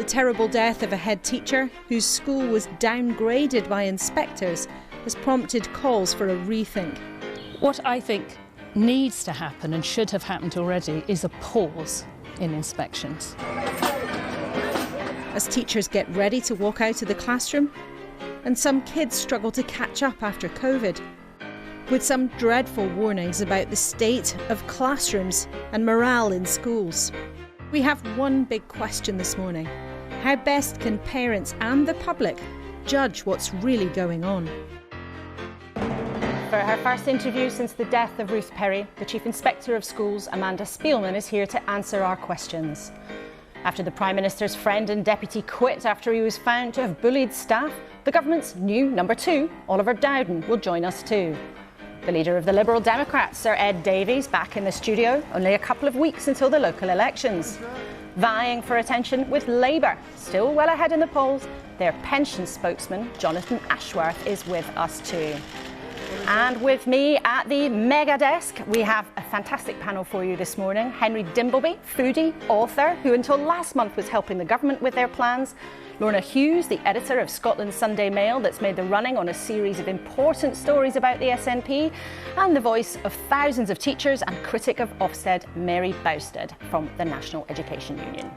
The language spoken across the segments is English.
The terrible death of a head teacher whose school was downgraded by inspectors has prompted calls for a rethink. What I think needs to happen and should have happened already is a pause in inspections. As teachers get ready to walk out of the classroom, and some kids struggle to catch up after COVID, with some dreadful warnings about the state of classrooms and morale in schools. We have one big question this morning. How best can parents and the public judge what's really going on? For her first interview since the death of Ruth Perry, the Chief Inspector of Schools, Amanda Spielman, is here to answer our questions. After the Prime Minister's friend and deputy quit after he was found to have bullied staff, the government's new number 2, Oliver Dowden, will join us too. The leader of the Liberal Democrats, Sir Ed Davey, is back in the studio, only a couple of weeks until the local elections. Vying for attention with Labour, still well ahead in the polls, their pension spokesman, Jonathan Ashworth, is with us too. And with me at the mega desk, we have a fantastic panel for you this morning. Henry Dimbleby, foodie, author, who until last month was helping the government with their plans. Lorna Hughes, the editor of Scotland's Sunday Mail, that's made the running on a series of important stories about the SNP. And the voice of thousands of teachers and critic of Ofsted, Mary Bousted, from the National Education Union.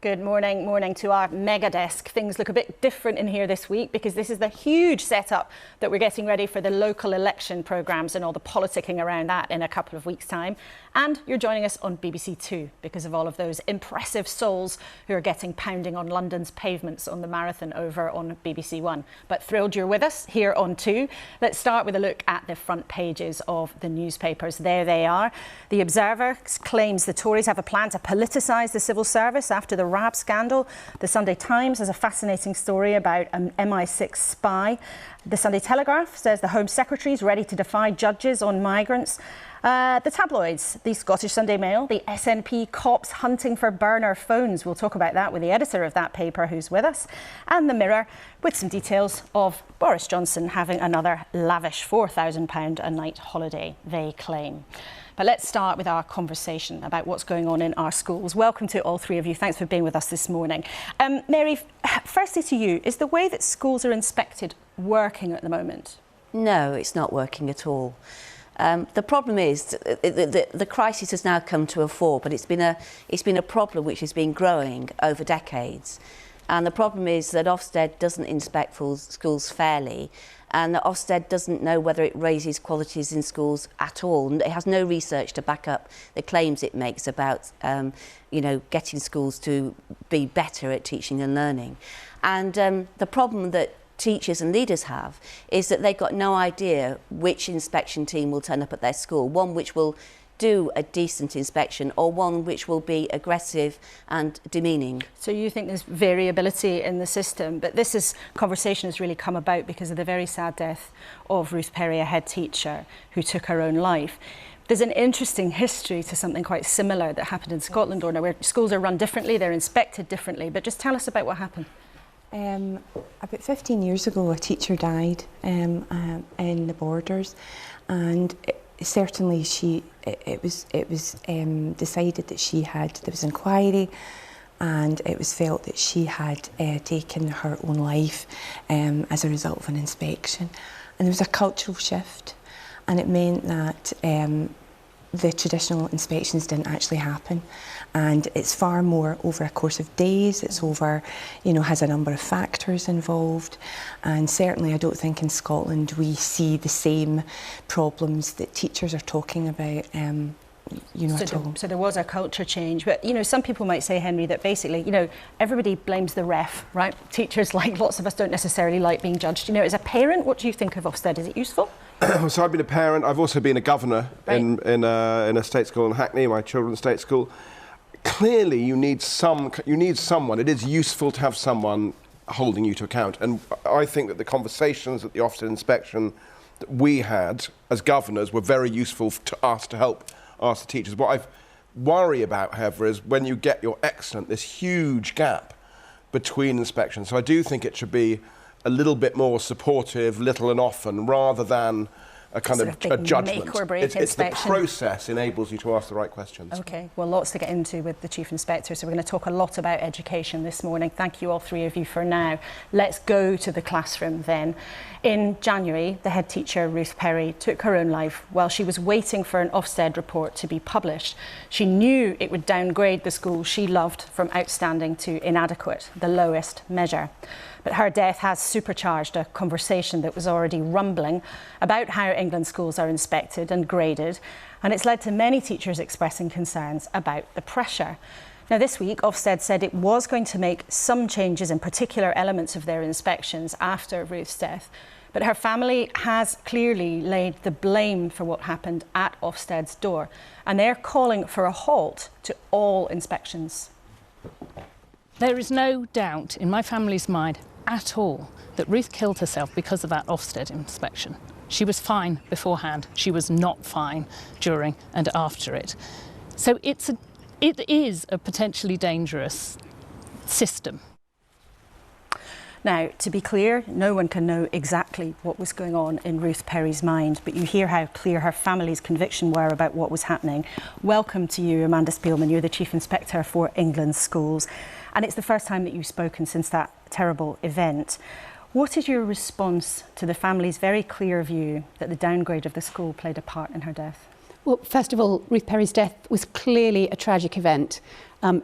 Good morning to our mega desk. Things look a bit different in here this week because this is the huge setup that we're getting ready for the local election programmes and all the politicking around that in a couple of weeks' time. And you're joining us on BBC Two because of all of those impressive souls who are getting pounding on London's pavements on the marathon over on BBC One. But thrilled you're with us here on Two. Let's start with a look at the front pages of the newspapers. There they are. The Observer claims the Tories have a plan to politicise the civil service after the RAB scandal. The Sunday Times has a fascinating story about an MI6 spy. The Sunday Telegraph says the Home Secretary is ready to defy judges on migrants. The tabloids, the Scottish Sunday Mail, the SNP cops hunting for burner phones. We'll talk about that with the editor of that paper who's with us. And the Mirror with some details of Boris Johnson having another lavish £4,000 a night holiday, they claim. But let's start with our conversation about what's going on in our schools. Welcome to all three of you. Thanks for being with us this morning. Mary, firstly to you, is the way that schools are inspected working at the moment? No, it's not working at all. The problem is the crisis has now come to a fore, but it's been a problem which has been growing over decades. And the problem is that Ofsted doesn't inspect schools fairly, and that Ofsted doesn't know whether it raises qualities in schools at all. It has no research to back up the claims it makes about, getting schools to be better at teaching and learning. And the problem that teachers and leaders have is that they've got no idea which inspection team will turn up at their school, one which will do a decent inspection or one which will be aggressive and demeaning. So you think there's variability in the system, but this conversation has really come about because of the very sad death of Ruth Perry, a head teacher who took her own life. There's an interesting history to something quite similar that happened in Scotland, Lorna, where schools are run differently, they're inspected differently, but just tell us about what happened. About 15 years ago, a teacher died in the Borders, and certainly it was decided that there was inquiry, and it was felt that she had taken her own life as a result of an inspection. And there was a cultural shift, and it meant that the traditional inspections didn't actually happen, and it's far more over a course of days. It's over, has a number of factors involved, and certainly I don't think in Scotland we see the same problems that teachers are talking about. So there was a culture change, but some people might say, Henry, that basically everybody blames the ref, right? Teachers, like lots of us, don't necessarily like being judged. As a parent, what do you think of Ofsted? Is it useful? So I've been a parent. I've also been a governor in a state school in Hackney, my children's state school. Clearly, you need someone. It is useful to have someone holding you to account, and I think that the conversations at the Ofsted inspection that we had as governors were very useful to us to help ask the teachers. What I've worry about, however, is when you get your excellent, this huge gap between inspections. So I do think it should be a little bit more supportive, little and often, rather than a kind of a judgment. Make or break it's the inspection. process enables you to ask the right questions. OK, well, lots to get into with the Chief Inspector, so we're going to talk a lot about education this morning. Thank you all three of you for now. Let's go to the classroom then. In January, the head teacher, Ruth Perry, took her own life while she was waiting for an Ofsted report to be published. She knew it would downgrade the school she loved from outstanding to inadequate, the lowest measure. But her death has supercharged a conversation that was already rumbling about how England's schools are inspected and graded, and it's led to many teachers expressing concerns about the pressure. Now, this week, Ofsted said it was going to make some changes in particular elements of their inspections after Ruth's death, but her family has clearly laid the blame for what happened at Ofsted's door, and they're calling for a halt to all inspections. There is no doubt in my family's mind at all that Ruth killed herself because of that Ofsted inspection. She was fine beforehand. She was not fine during and after it. So it is a potentially dangerous system. Now, to be clear, no one can know exactly what was going on in Ruth Perry's mind, but you hear how clear her family's conviction were about what was happening. Welcome to you, Amanda Spielman. You're the Chief Inspector for England's schools, and it's the first time that you've spoken since that terrible event. What is your response to the family's very clear view that the downgrade of the school played a part in her death? Well, first of all, Ruth Perry's death was clearly a tragic event.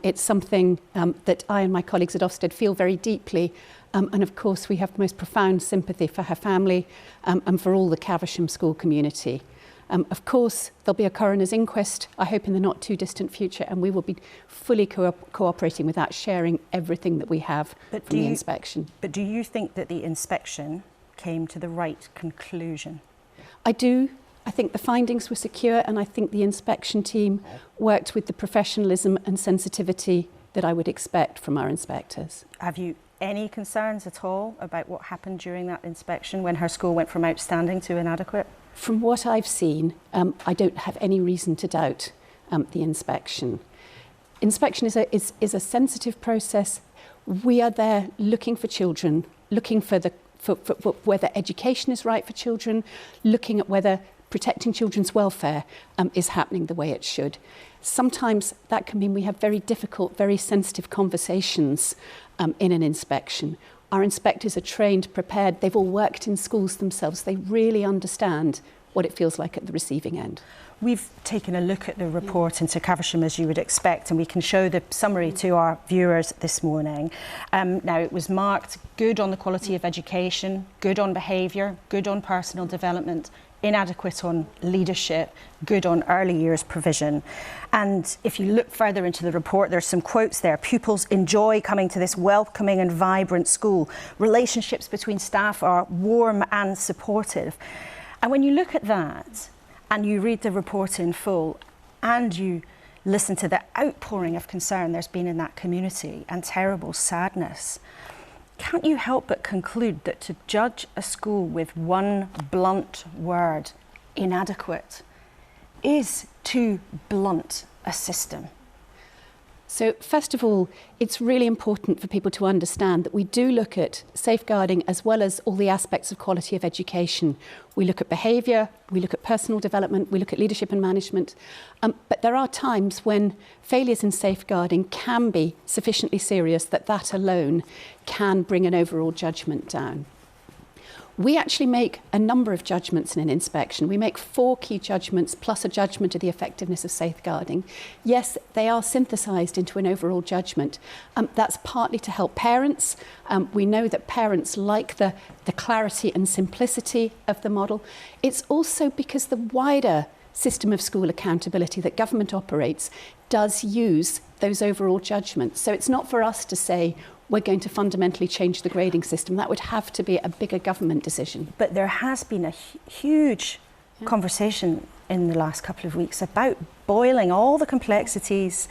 It's something that I and my colleagues at Ofsted feel very deeply. And of course, we have the most profound sympathy for her family and for all the Caversham school community. Of course, there'll be a coroner's inquest, I hope in the not too distant future, and we will be fully cooperating with that, sharing everything that we have from the inspection. But do you think that the inspection came to the right conclusion? I do. I think the findings were secure, and I think the inspection team worked with the professionalism and sensitivity that I would expect from our inspectors. Have you any concerns at all about what happened during that inspection when her school went from outstanding to inadequate? From what I've seen, I don't have any reason to doubt the inspection. Inspection is a sensitive process. We are there looking for children, looking for whether education is right for children, looking at whether protecting children's welfare is happening the way it should. Sometimes that can mean we have very difficult, very sensitive conversations in an inspection. Our inspectors are trained, prepared, they've all worked in schools themselves. They really understand what it feels like at the receiving end. We've taken a look at the report into Caversham, as you would expect, and we can show the summary to our viewers this morning. Now, it was marked good on the quality of education, good on behaviour, good on personal development, inadequate on leadership, good on early years provision. And if you look further into the report, there's some quotes there. Pupils enjoy coming to this welcoming and vibrant school. Relationships between staff are warm and supportive. And when you look at that and you read the report in full and you listen to the outpouring of concern there's been in that community and terrible sadness, can't you help but conclude that to judge a school with one blunt word, inadequate, is too blunt a system? So first of all, it's really important for people to understand that we do look at safeguarding as well as all the aspects of quality of education. We look at behaviour, we look at personal development, we look at leadership and management. But there are times when failures in safeguarding can be sufficiently serious that alone can bring an overall judgment down. We actually make a number of judgments in an inspection. We make 4 key judgments plus a judgment of the effectiveness of safeguarding. Yes, they are synthesised into an overall judgment. That's partly to help parents. We know that parents like the clarity and simplicity of the model. It's also because the wider system of school accountability that government operates does use those overall judgments. So it's not for us to say, we're going to fundamentally change the grading system. That would have to be a bigger government decision. But there has been a huge conversation in the last couple of weeks about boiling all the complexities,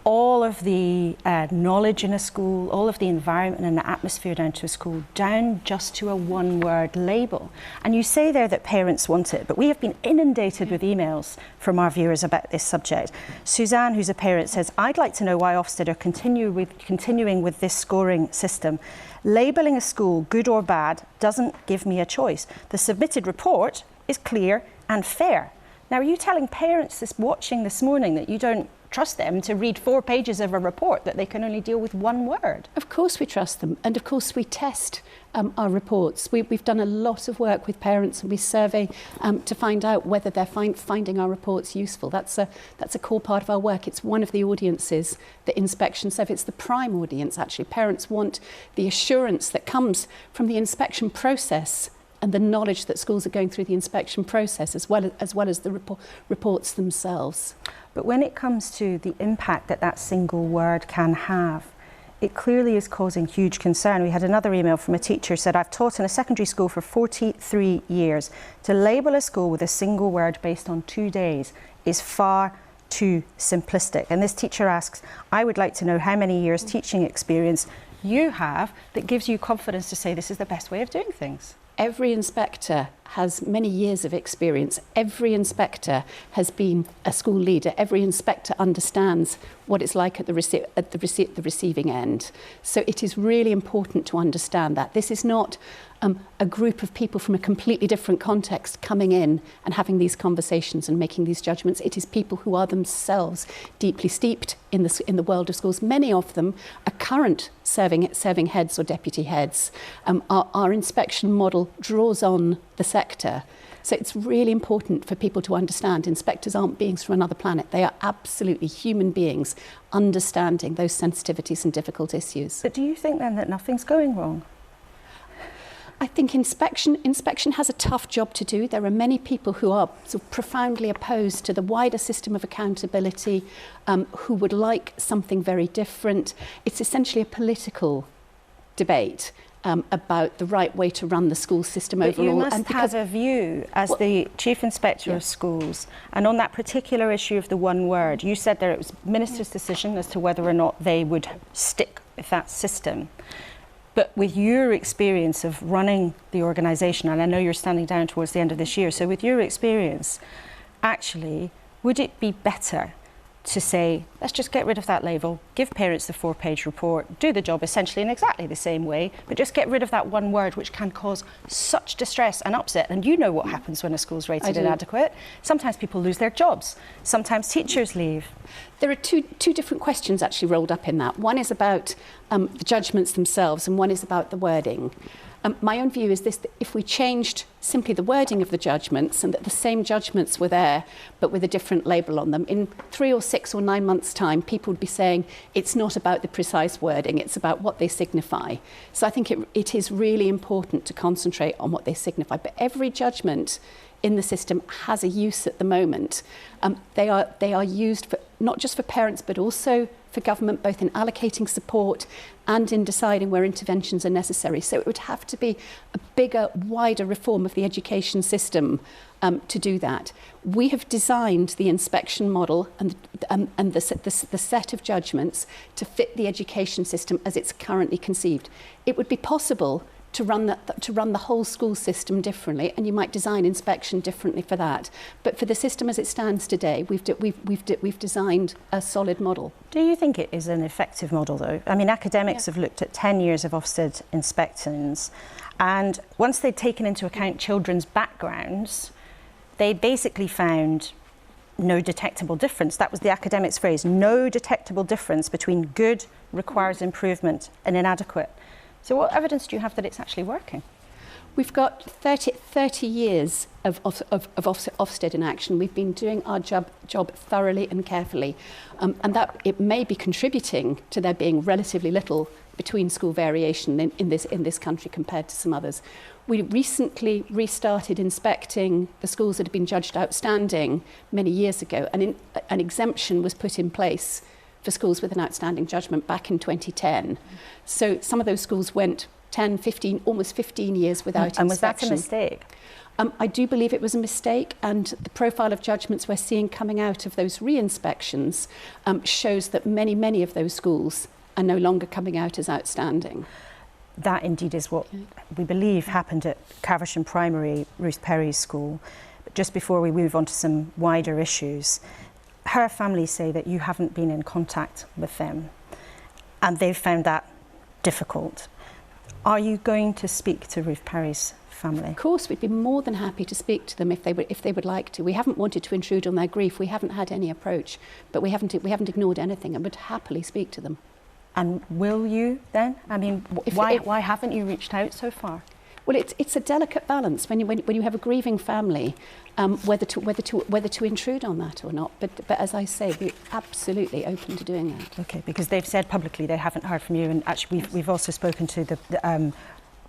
all of the knowledge in a school, all of the environment and the atmosphere down to a school, down just to a one-word label. And you say there that parents want it, but we have been inundated with emails from our viewers about this subject. Suzanne, who's a parent, says, I'd like to know why Ofsted are continuing with this scoring system. Labelling a school good or bad doesn't give me a choice. The submitted report is clear and fair. Now, are you telling parents watching this morning that you don't trust them to read 4 pages of a report, that they can only deal with one word? Of course we trust them, and of course we test our reports. We've done a lot of work with parents, and we survey to find out whether they're finding our reports useful. That's a core part of our work. It's one of the audiences that inspection serves. It's the prime audience, actually. Parents want the assurance that comes from the inspection process and the knowledge that schools are going through the inspection process, as well as the reports themselves. But when it comes to the impact that single word can have, it clearly is causing huge concern. We had another email from a teacher who said, I've taught in a secondary school for 43 years. To label a school with a single word based on 2 days is far too simplistic. And this teacher asks, I would like to know how many years teaching experience you have that gives you confidence to say this is the best way of doing things. Every inspector has many years of experience. Every inspector has been a school leader. Every inspector understands what it's like at the receiving end. So it is really important to understand that. This is not a group of people from a completely different context coming in and having these conversations and making these judgments. It is people who are themselves deeply steeped in the world of schools. Many of them are current serving heads or deputy heads. Our inspection model draws on the sector. So it's really important for people to understand inspectors aren't beings from another planet. They are absolutely human beings understanding those sensitivities and difficult issues. But do you think then that nothing's going wrong? I think inspection has a tough job to do. There are many people who are sort of profoundly opposed to the wider system of accountability, who would like something very different. It's essentially a political debate about the right way to run the school system overall. You must have a view as the Chief Inspector of Schools, and on that particular issue of the one word, you said that it was Minister's decision as to whether or not they would stick with that system. But with your experience of running the organisation, and I know you're standing down towards the end of this year, so with your experience, actually, would it be better to say, let's just get rid of that label, give parents the 4-page report, do the job essentially in exactly the same way, but just get rid of that one word which can cause such distress and upset? And you know what happens when a school's rated inadequate. Sometimes people lose their jobs. Sometimes teachers leave. There are two different questions actually rolled up in that. One is about the judgments themselves, and one is about the wording. My own view is this: that if we changed simply the wording of the judgments and that the same judgments were there but with a different label on them, in 3 or 6 or 9 months' time, people would be saying it's not about the precise wording, it's about what they signify. So I think it is really important to concentrate on what they signify. But every judgment in the system has a use at the moment. They are used for, not just for parents but also for government, both in allocating support and in deciding where interventions are necessary. So it would have to be a bigger, wider reform of the education system to do that. We have designed the inspection model and the set of judgments to fit the education system as it's currently conceived. It would be possible to run the whole school system differently, and you might design inspection differently for that. But for the system as it stands today, we've designed a solid model. Do you think it is an effective model, though? I mean, academics have looked at 10 years of Ofsted inspections, and once they'd taken into account children's backgrounds, they basically found no detectable difference. That was the academics' phrase: no detectable difference between good, requires improvement, and inadequate. So what evidence do you have that it's actually working? We've got 30 years of Ofsted in action. We've been doing our job thoroughly and carefully, and that it may be contributing to there being relatively little between school variation in this country compared to some others. We recently restarted inspecting the schools that had been judged outstanding many years ago, and an exemption was put in place for schools with an outstanding judgment back in 2010. So some of those schools went 10, 15, almost 15 years without inspection. And was that a mistake? I do believe it was a mistake, and the profile of judgments we're seeing coming out of those re-inspections shows that many of those schools are no longer coming out as outstanding. That indeed is what we believe happened at Caversham Primary, Ruth Perry's school. But just before we move on to some wider issues, her family say that you haven't been in contact with them, and they've found that difficult. Are you going to speak to Ruth Perry's family? Of course, we'd be more than happy to speak to them if they would like to. We haven't wanted to intrude on their grief. We haven't had any approach, but we haven't ignored anything, and would happily speak to them. And will you then? I mean, why haven't you reached out so far? Well, it's a delicate balance when you have a grieving family, whether to intrude on that or not. But as I say, we're absolutely open to doing that. Okay, because they've said publicly they haven't heard from you, and actually we've also spoken to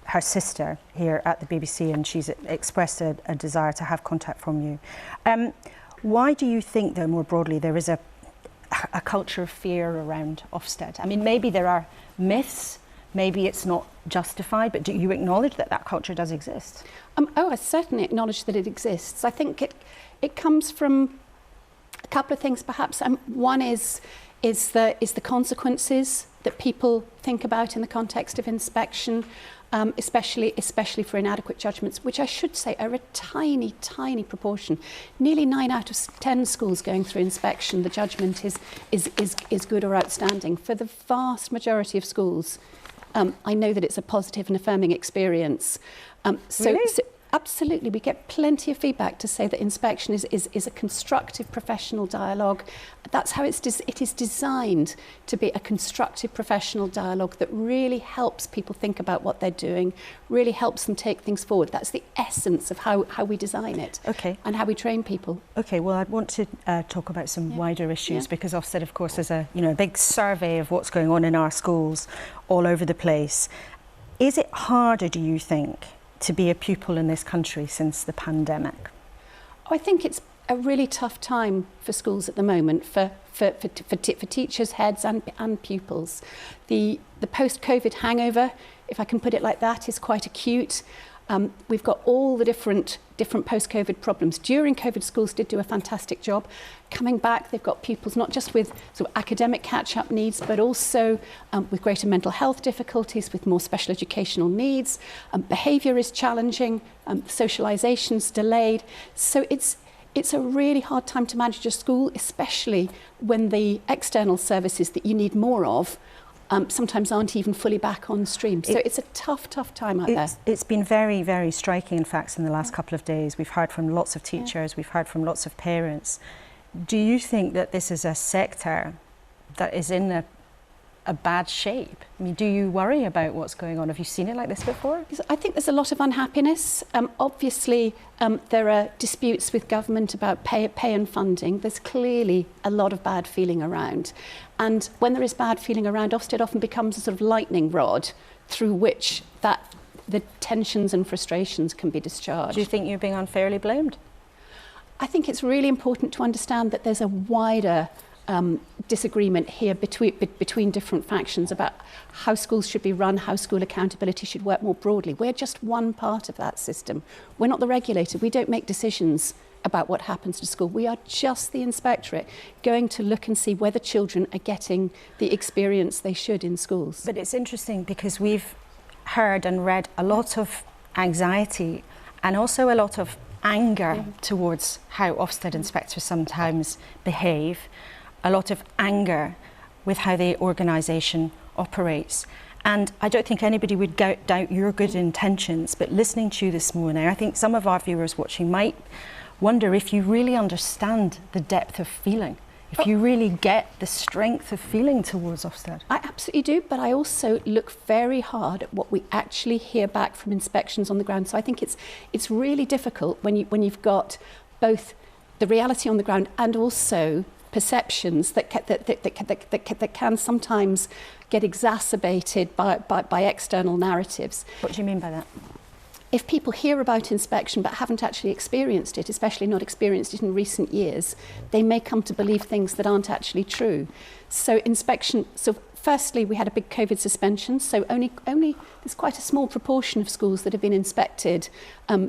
her sister here at the BBC, and she's expressed a desire to have contact from you. Why do you think, though, more broadly, there is a culture of fear around Ofsted? I mean, maybe there are myths, maybe it's not justified, but do you acknowledge that that culture does exist? I certainly acknowledge that it exists. I think it comes from a couple of things, perhaps. One is the consequences that people think about in the context of inspection, especially for inadequate judgments, which I should say are a tiny proportion. Nearly 9 out of 10 schools going through inspection, the judgment is good or outstanding. For the vast majority of schools, I know that it's a positive and affirming experience. Really? So absolutely, we get plenty of feedback to say that inspection is a constructive professional dialogue. That's how it is designed to be, a constructive professional dialogue that really helps people think about what they're doing, really helps them take things forward. That's the essence of how we design it. Okay. And how we train people. Okay, well, I want to talk about some wider issues, because Ofsted, of course, is a big survey of what's going on in our schools all over the place. Is it harder, do you think, to be a pupil in this country since the pandemic? I think it's a really tough time for schools at the moment, for teachers, heads and pupils. The post-COVID hangover, if I can put it like that, is quite acute. We've got all the different post-COVID problems. During COVID, schools did do a fantastic job. Coming back, they've got pupils not just with sort of academic catch-up needs, but also with greater mental health difficulties, with more special educational needs. Behaviour is challenging, socialisation's delayed. So it's a really hard time to manage a school, especially when the external services that you need more of sometimes aren't even fully back on stream. So it's a tough time out there. It's been very, very striking, in fact, in the last couple of days. We've heard from lots of teachers, we've heard from lots of parents. Do you think that this is a sector that is in a bad shape? I mean, do you worry about what's going on? Have you seen it like this before? I think there's a lot of unhappiness. Obviously, there are disputes with government about pay and funding. There's clearly a lot of bad feeling around. And when there is bad feeling around, Ofsted often becomes a sort of lightning rod through which the tensions and frustrations can be discharged. Do you think you're being unfairly blamed? I think it's really important to understand that there's a wider disagreement here between different factions about how schools should be run, how school accountability should work more broadly. We're just one part of that system. We're not the regulator. We don't make decisions about what happens to school. We are just the inspectorate going to look and see whether children are getting the experience they should in schools. But it's interesting because we've heard and read a lot of anxiety and also a lot of anger towards how Ofsted inspectors sometimes behave, a lot of anger with how the organisation operates. And I don't think anybody would doubt your good intentions, but listening to you this morning, I think some of our viewers watching might wonder if you really understand the depth of feeling, if you really get the strength of feeling towards Ofsted. I absolutely do, but I also look very hard at what we actually hear back from inspections on the ground. So I think it's really difficult when you've got both the reality on the ground and also perceptions that can sometimes get exacerbated by external narratives. What do you mean by that? If people hear about inspection but haven't actually experienced it, especially not experienced it in recent years, they may come to believe things that aren't actually true. So inspection, so Firstly, we had a big COVID suspension, so only there's quite a small proportion of schools that have been inspected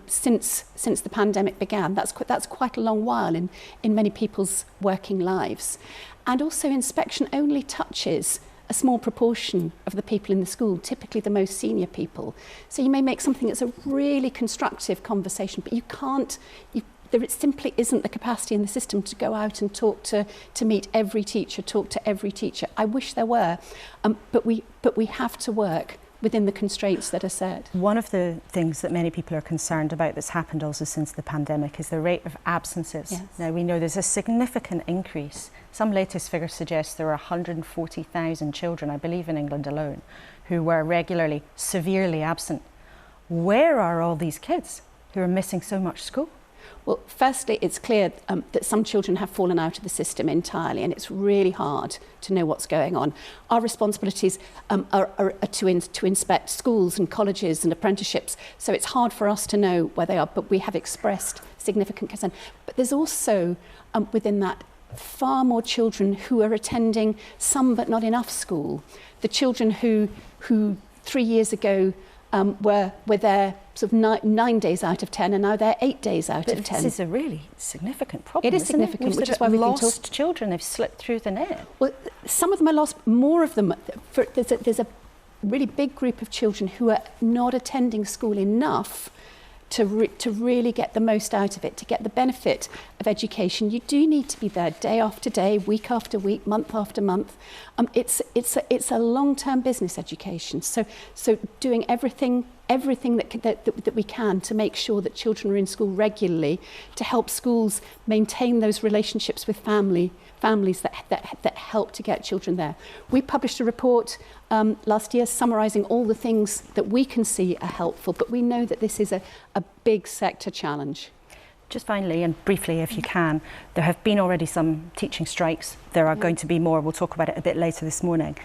since the pandemic began. That's quite a long while in many people's working lives. And also inspection only touches a small proportion of the people in the school, typically the most senior people. So you may make something that's a really constructive conversation, but there simply isn't the capacity in the system to go out and talk to meet every teacher, talk to every teacher. I wish there were, but we have to work within the constraints that are set. One of the things that many people are concerned about that's happened also since the pandemic is the rate of absences. Yes. Now, we know there's a significant increase. Some latest figures suggest there are 140,000 children, I believe in England alone, who were regularly, severely absent. Where are all these kids who are missing so much school? Well, firstly, it's clear that some children have fallen out of the system entirely, and it's really hard to know what's going on. Our responsibilities are to inspect schools and colleges and apprenticeships, so it's hard for us to know where they are, but we have expressed significant concern. But there's also, within that, far more children who are attending some but not enough school. The children who 3 years ago were there sort of 9 days out of 10, and now they're 8 days out of 10. This is a really significant problem. It is significant, which is why we've been lost children have slipped through the net. Well, some of them are lost. More of them. There's a really big group of children who are not attending school enough to really get the most out of it, to get the benefit of education. You do need to be there day after day, week after week, month after month. It's a long-term business education. So doing everything that we can to make sure that children are in school regularly, to help schools maintain those relationships with families that help to get children there. We published a report last year summarising all the things that we can see are helpful, but we know that this is a big sector challenge. Just finally and briefly, if you can, there have been already some teaching strikes. There are going to be more. We'll talk about it a bit later this morning.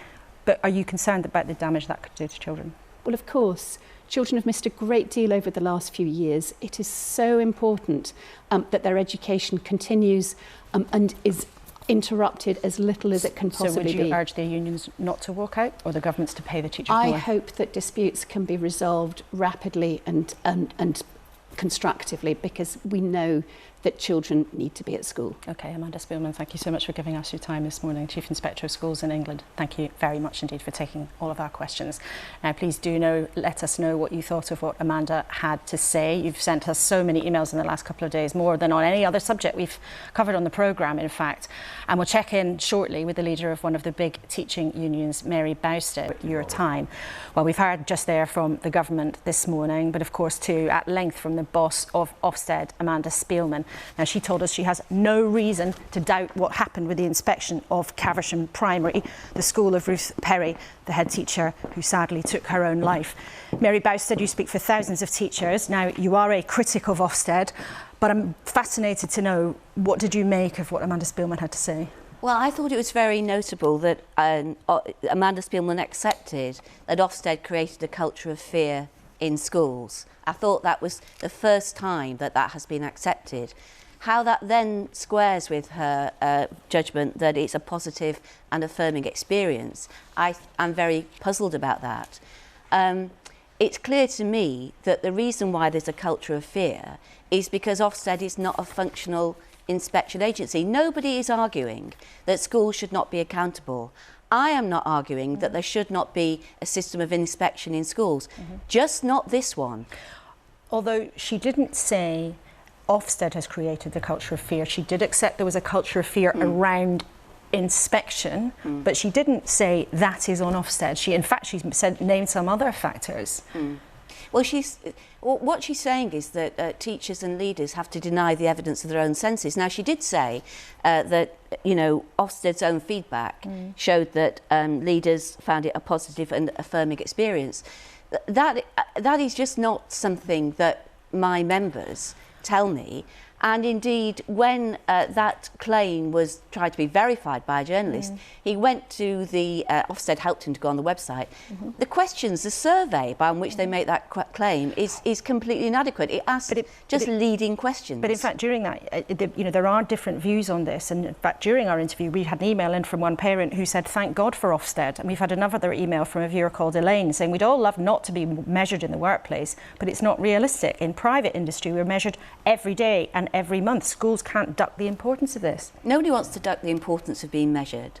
But are you concerned about the damage that could do to children? Well, of course. Children have missed a great deal over the last few years. It is so important that their education continues and is interrupted as little as it can possibly be. So would you urge the unions not to walk out, or the governments to pay the teachers more? I hope that disputes can be resolved rapidly and constructively, because we know that children need to be at school. OK, Amanda Spielman, thank you so much for giving us your time this morning, Chief Inspector of Schools in England. Thank you very much indeed for taking all of our questions. Now, please do let us know what you thought of what Amanda had to say. You've sent us so many emails in the last couple of days, more than on any other subject we've covered on the programme, in fact. And we'll check in shortly with the leader of one of the big teaching unions, Mary Bousted. Your time. Well, we've heard just there from the government this morning, but of course too at length from the boss of Ofsted, Amanda Spielman. Now, she told us she has no reason to doubt what happened with the inspection of Caversham Primary, the school of Ruth Perry, the head teacher who sadly took her own life. Mary Bousted, you speak for thousands of teachers. Now, you are a critic of Ofsted, but I'm fascinated to know, what did you make of what Amanda Spielman had to say? Well, I thought it was very notable that Amanda Spielman accepted that Ofsted created a culture of fear in schools. I thought that was the first time that has been accepted. How that then squares with her judgment that it's a positive and affirming experience, I'm very puzzled about that. It's clear to me that the reason why there's a culture of fear is because Ofsted is not a functional inspection agency. Nobody is arguing that schools should not be accountable. I am not arguing that there should not be a system of inspection in schools, just not this one. Although she didn't say Ofsted has created the culture of fear, she did accept there was a culture of fear around inspection, but she didn't say that is on Ofsted. She named some other factors. Well, what she's saying is that teachers and leaders have to deny the evidence of their own senses. Now, she did say that, Ofsted's own feedback showed that leaders found it a positive and affirming experience. That is just not something that my members tell me, And indeed, when that claim was tried to be verified by a journalist, he went to the Ofsted helped him to go on the website. The questions, the survey by which they make that claim is completely inadequate. It asks leading questions. But in fact, during that, there are different views on this. And in fact, during our interview, we had an email in from one parent who said, "Thank God for Ofsted." And we've had another email from a viewer called Elaine saying, "We'd all love not to be measured in the workplace, but it's not realistic. In private industry, we're measured every day and every month. Schools can't duck the importance of this." Nobody wants to duck the importance of being measured,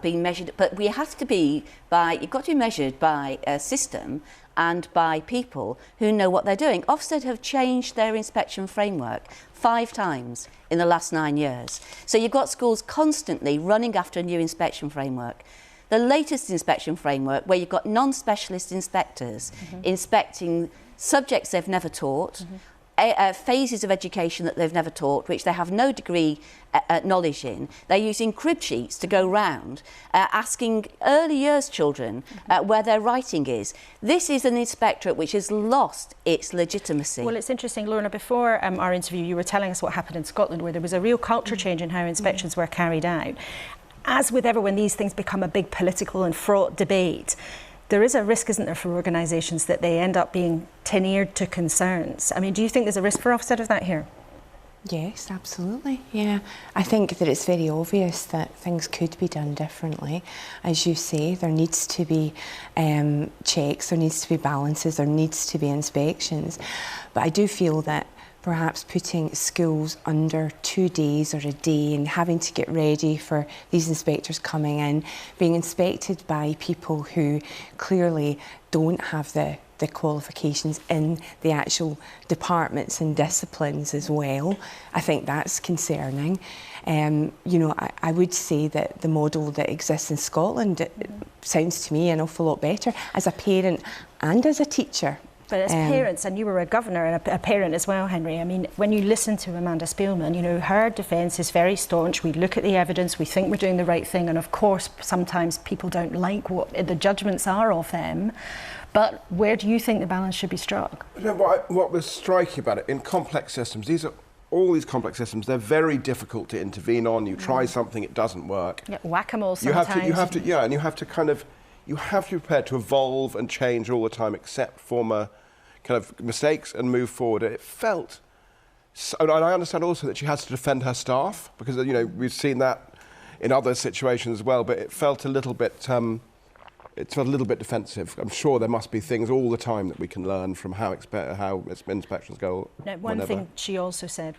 being measured, but we have to be you've got to be measured by a system and by people who know what they're doing. Ofsted have changed their inspection framework 5 times in the last 9 years. So you've got schools constantly running after a new inspection framework. The latest inspection framework, where you've got non-specialist inspectors inspecting subjects they've never taught, phases of education that they've never taught, which they have no degree knowledge in. They're using crib sheets to go round, asking early years children where their writing is. This is an inspectorate which has lost its legitimacy. Well, it's interesting, Lorna, before our interview, you were telling us what happened in Scotland, where there was a real culture change in how inspections were carried out. As with ever, when these things become a big political and fraught debate, there is a risk, isn't there, for organisations that they end up being tin-eared to concerns. I mean, do you think there's a risk for Ofsted of that here? Yes, absolutely, yeah. I think that it's very obvious that things could be done differently. As you say, there needs to be checks, there needs to be balances, there needs to be inspections. But I do feel that perhaps putting schools under 2 days or a day and having to get ready for these inspectors coming in, being inspected by people who clearly don't have the qualifications in the actual departments and disciplines as well, I think that's concerning. I would say that the model that exists in Scotland it sounds to me an awful lot better as a parent and as a teacher. But as parents, and you were a governor and a parent as well, Henry, I mean, when you listen to Amanda Spielman, her defence is very staunch. We look at the evidence, we think we're doing the right thing, and of course, sometimes people don't like what the judgments are of them. But where do you think the balance should be struck? What was striking about it, in complex systems, all these complex systems, they're very difficult to intervene on. You try something, it doesn't work. Yeah, whack-a-mole sometimes. You have to be prepared to evolve and change all the time, accept former kind of mistakes and move forward. It felt, and I understand also that she has to defend her staff because we've seen that in other situations as well. But it felt a little bit, defensive. I'm sure there must be things all the time that we can learn from how inspections go. Now, one thing she also said